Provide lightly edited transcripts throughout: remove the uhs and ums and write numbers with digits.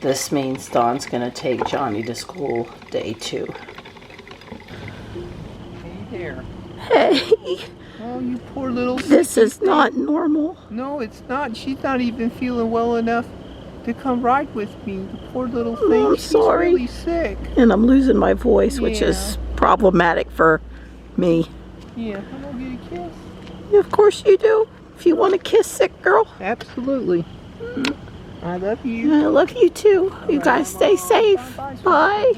This means Dawn's gonna take Johnny to school day 2. Hey there. Hey. Oh, you poor little This is not normal. No, it's not. She's not even feeling well enough to come ride with me. The poor little thing. Oh, I'm She's sorry. really sick. And I'm losing my voice, which is problematic for me. Yeah, I'm gonna get a kiss. Of course you do. If you want to kiss, sick girl. Absolutely. I love you. I love you too. You guys stay safe. Bye.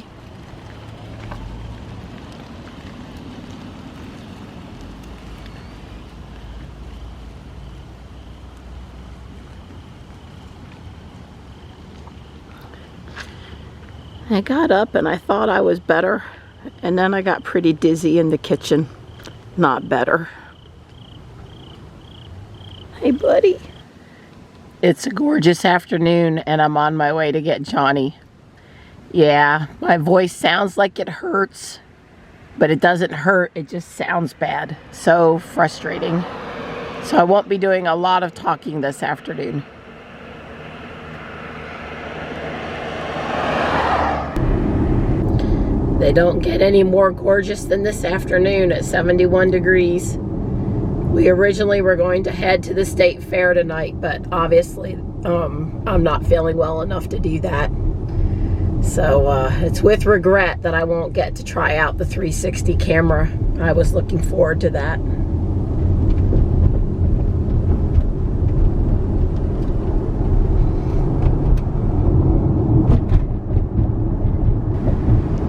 I got up and I thought I was better, and then I got pretty dizzy in the kitchen. Not better. Hey, buddy. It's a gorgeous afternoon and I'm on my way to get Johnny. Yeah, my voice sounds like it hurts, but it doesn't hurt. It just sounds bad. So frustrating. So I won't be doing a lot of talking this afternoon. They don't get any more gorgeous than this afternoon at 71 degrees. We originally were going to head to the state fair tonight, but obviously I'm not feeling well enough to do that. So it's with regret that I won't get to try out the 360 camera. I was looking forward to that.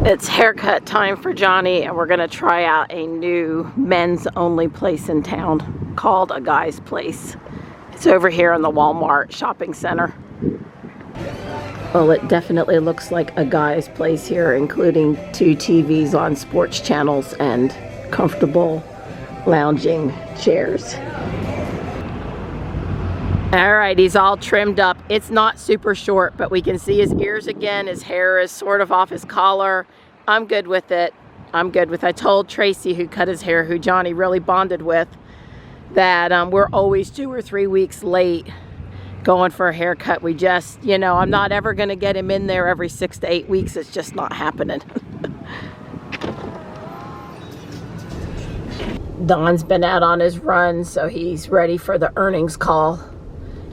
It's haircut time for Johnny, and we're gonna try out a new men's only place in town called A Guy's Place. It's over here in the Walmart shopping center. Well, it definitely looks like a guy's place here, including 2 TVs on sports channels and comfortable lounging chairs. All right, he's all trimmed up. It's not super short, but we can see his ears again. His hair is sort of off his collar. I'm good with it. I'm good with it. I told Tracy, who cut his hair, who Johnny really bonded with, that we're always 2 or 3 weeks late going for a haircut. We just, you know, I'm not ever going to get him in there every 6 to 8 weeks. It's just not happening. Don's been out on his run, so he's ready for the earnings call.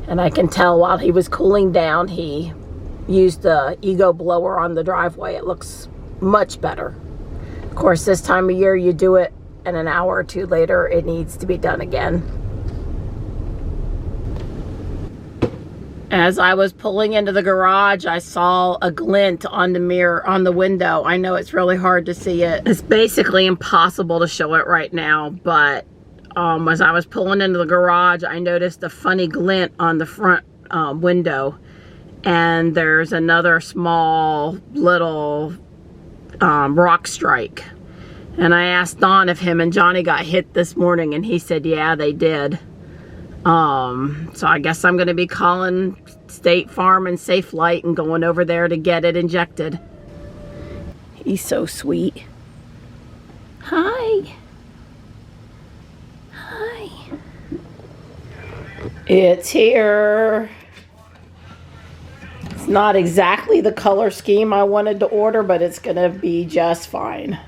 And I can tell while he was cooling down, he used the Ego blower on the driveway. It looks much better. Of course, this time of year you do it, and an hour or 2 later it needs to be done again. As I was pulling into the garage, I saw a glint on the mirror, on the window. I know it's really hard to see it. It's basically impossible to show it right now, but as I was pulling into the garage, I noticed a funny glint on the front window. And there's another small little rock strike. And I asked Don if him and Johnny got hit this morning, and he said, yeah, they did. So I guess I'm going to be calling State Farm and Safe Light and going over there to get it injected. He's so sweet. Hi. Hi. It's here. It's not exactly the color scheme I wanted to order, but it's going to be just fine.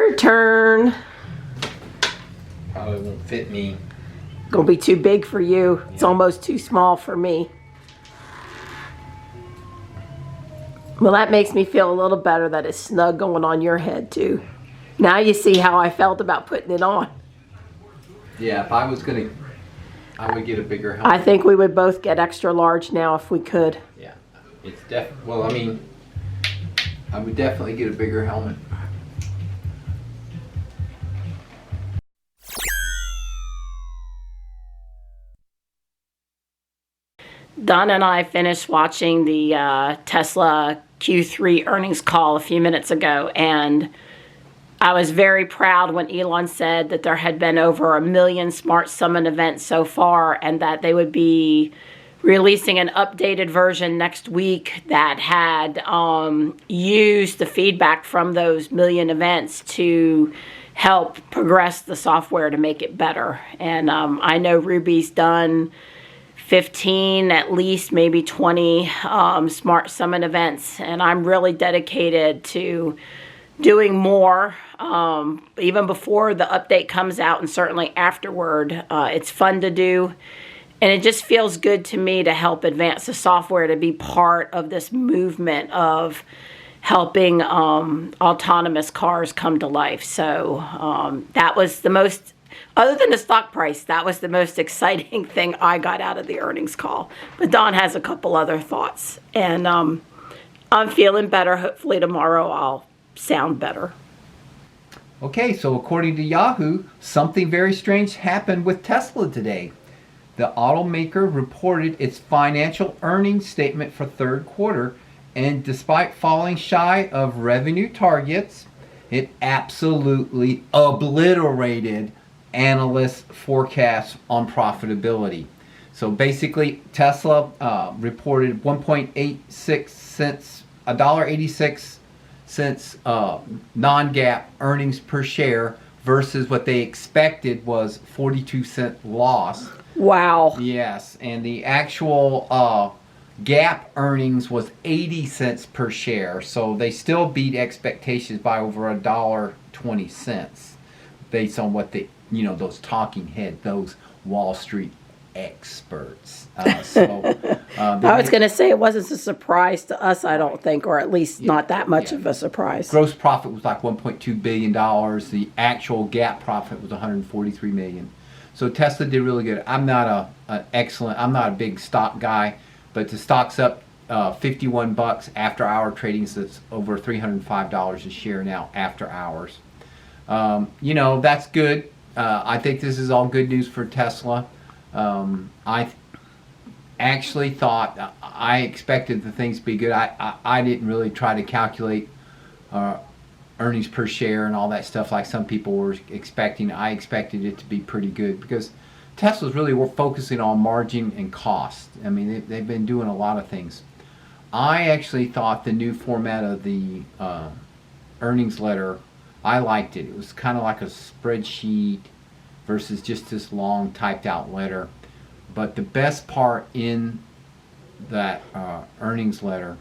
Your turn. Probably won't fit me. Gonna be too big for you. It's almost too small for me. Well, that makes me feel a little better that it's snug going on your head too. Now you see how I felt about putting it on. Yeah, if I was gonna, I would get a bigger helmet. I think we would both get extra large now if we could. Yeah, it's well, I mean, I would definitely get a bigger helmet. Don and I finished watching the Tesla Q3 earnings call a few minutes ago, and I was very proud when Elon said that there had been over 1 million Smart Summit events so far, and that they would be releasing an updated version next week that had used the feedback from those million events to help progress the software to make it better. And I know Ruby's done 15, at least maybe 20 Smart Summit events, and I'm really dedicated to doing more, even before the update comes out and certainly afterward. It's fun to do. And it just feels good to me to help advance the software, to be part of this movement of helping autonomous cars come to life. So that was the most, other than the stock price, that was the most exciting thing I got out of the earnings call. But Don has a couple other thoughts. And I'm feeling better. Hopefully tomorrow I'll sound better. Okay, so according to Yahoo, something very strange happened with Tesla today. The automaker reported its financial earnings statement for third quarter, and despite falling shy of revenue targets, it absolutely obliterated analysts' forecasts on profitability. So basically, Tesla reported 1.86 cents, $1.86 non-GAAP earnings per share versus what they expected was 42-cent loss. Wow. Yes, and the actual GAAP earnings was 80 cents per share, so they still beat expectations by over $1.20 based on what they, those talking heads, those Wall Street experts. I was going to say it wasn't a surprise to us, I don't think, or at least not that much of a surprise. Gross profit was like $1.2 billion. The actual GAAP profit was $143 million. So Tesla did really good. I'm not I'm not a big stock guy, but the stock's up 51 bucks after hour trading, so it's over $305 a share now after hours. That's good. I think this is all good news for Tesla. I actually thought, I expected the things to be good. I didn't really try to calculate earnings per share and all that stuff like some people were expecting. I expected it to be pretty good because Tesla's really focusing on margin and cost. I mean, they've been doing a lot of things. I actually thought the new format of the earnings letter, I liked it. It was kind of like a spreadsheet versus just this long typed out letter. But the best part in that earnings letter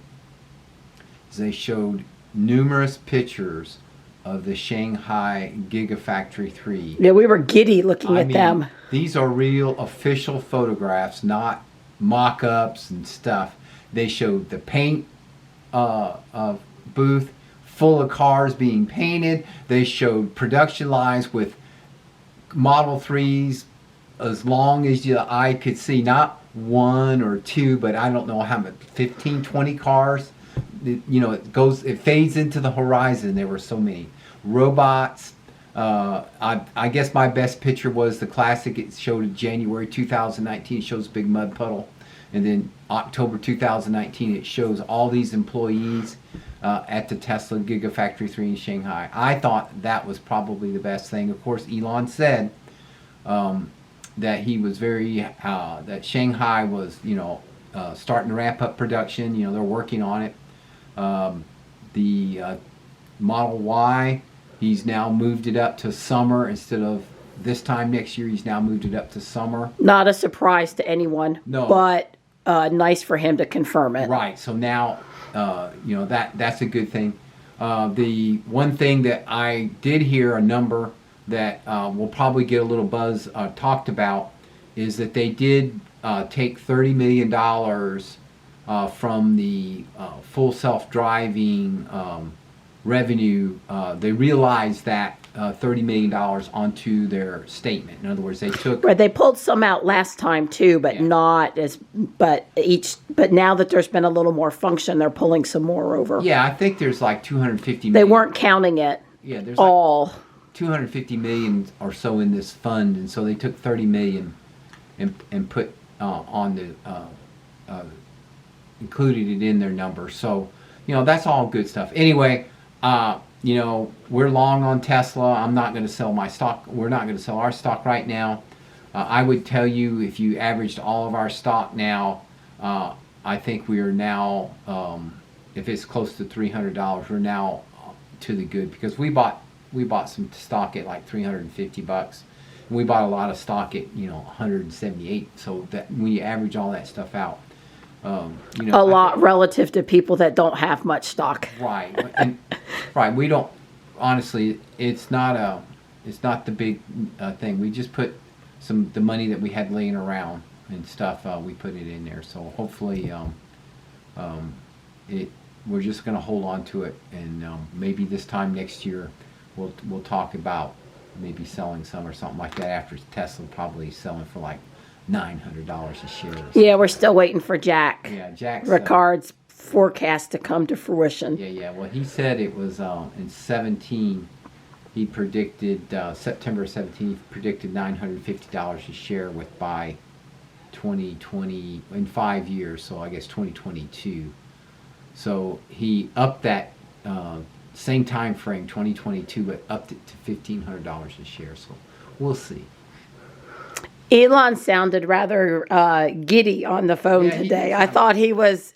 is they showed numerous pictures of the Shanghai Gigafactory 3. Yeah, we were giddy looking at them. These are real official photographs, not mock-ups and stuff. They showed the paint booth full of cars being painted. They showed production lines with Model 3s as long as your eye could see, not one or two, but I don't know how many, 15, 20 cars. It fades into the horizon. There were so many robots. I guess my best picture was the classic. It showed January 2019. It shows a big mud puddle, and then October 2019 it shows all these employees at the Tesla Gigafactory 3 in Shanghai. I thought that was probably the best thing. Of course, Elon said that he was that Shanghai was starting to ramp up production. They're working on it. The Model Y, he's now moved it up to summer instead of this time next year. He's now moved it up to summer. Not a surprise to anyone. No. But nice for him to confirm it. Right. So now, that's a good thing. The one thing that I did hear, a number that will probably get a little buzz talked about, is that they did take $30 million from the full self-driving revenue. They realized that $30 million onto their statement. In other words, they took... Right, they pulled some out last time too, but not as... But now that there's been a little more function, they're pulling some more over. Yeah, I think there's like 250 million. They weren't counting it. Yeah, there's all. Like 250 million or so in this fund, and so they took 30 million and put on the... included it in their number. So, that's all good stuff. Anyway, we're long on Tesla. I'm not going to sell my stock. We're not going to sell our stock right now. I would tell you, if you averaged all of our stock now, I think we are now, if it's close to $300, we're now to the good, because we bought some stock at like $350. And we bought a lot of stock at 178. So that when you average all that stuff out, a lot relative to people that don't have much stock. Right, and right. We don't. Honestly, it's not the big thing. We just put the money that we had laying around and stuff. We put it in there. So hopefully, we're just going to hold on to it, and maybe this time next year, we'll talk about maybe selling some or something like that. After Tesla probably selling for like $900 a share. Yeah, we're still waiting for Jack. Yeah, Jack's Ricard's forecast to come to fruition. Yeah. Well, he said it was in 17. He predicted September 17th. He predicted $950 a share by 2020 in 5 years. So I guess 2022. So he upped that same time frame, 2022, but upped it to $1,500 a share. So we'll see. Elon sounded rather giddy on the phone today. I thought he was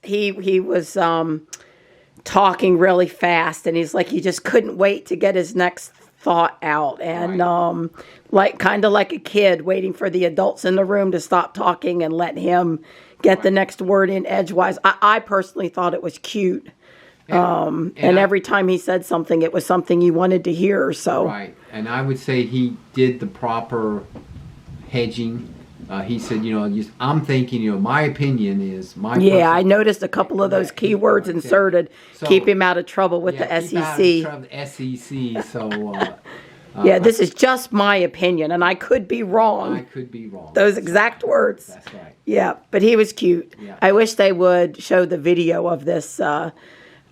talking really fast, and he's like he just couldn't wait to get his next thought out, and like kind of like a kid waiting for the adults in the room to stop talking and let him get the next word in edgewise. I personally thought it was cute. And every time he said something, it was something you wanted to hear. So right, and I would say he did the proper hedging. He said, I'm thinking, my opinion is my. Yeah, I noticed a couple of those keywords inserted. So, keep him out of trouble with the SEC. SEC. So. Yeah, this is just my opinion, and I could be wrong. I could be wrong. Those exact words. That's right. Yeah, but he was cute. Yeah. I wish they would show the video of this. When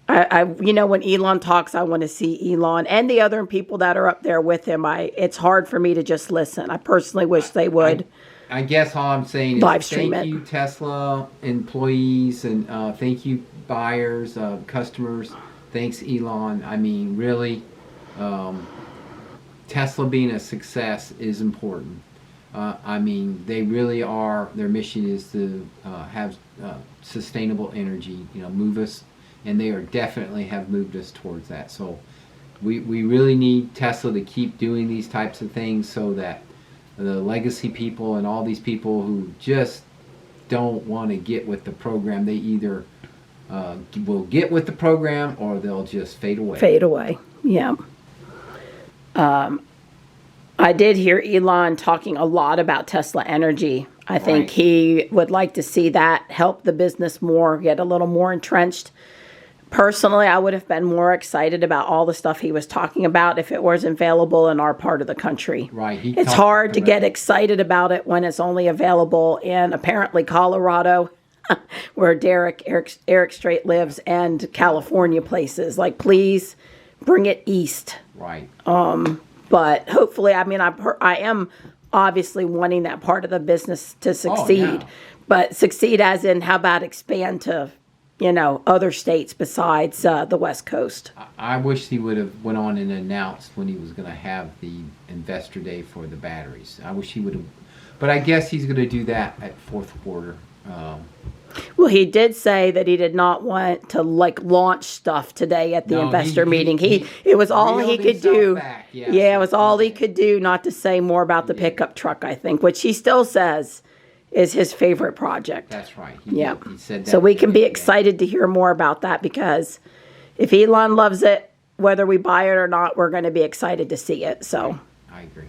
Elon talks, I want to see Elon and the other people that are up there with him. It's hard for me to just listen. I personally wish they would. I guess all I'm saying is live stream thank you, Tesla employees, and thank you, buyers, customers. Thanks, Elon. I mean, really, Tesla being a success is important. I mean, they really are. Their mission is to have sustainable energy. Move us. And they definitely have moved us towards that. So we really need Tesla to keep doing these types of things so that the legacy people and all these people who just don't want to get with the program, they either will get with the program or they'll just fade away. Fade away, yeah. I did hear Elon talking a lot about Tesla Energy. I think he would like to see that help the business more, get a little more entrenched. Personally, I would have been more excited about all the stuff he was talking about if it was available in our part of the country. Right. It's hard to get excited about it when it's only available in apparently Colorado, where Eric Strait lives, and California places. Like, please bring it east. Right. But hopefully, I am obviously wanting that part of the business to succeed. But succeed as in, how about expand to other states besides the West Coast. I wish he would have went on and announced when he was going to have the investor day for the batteries. I wish he would have, but I guess he's going to do that at fourth quarter. Well, he did say that he did not want to launch stuff today at the investor meeting. It was all he could do. Yeah, it was all he could do not to say more about the pickup truck, I think, which he still says is his favorite project. That's right. He said that. So we can be excited to hear more about that, because if Elon loves it, whether we buy it or not, we're going to be excited to see it. So I agree.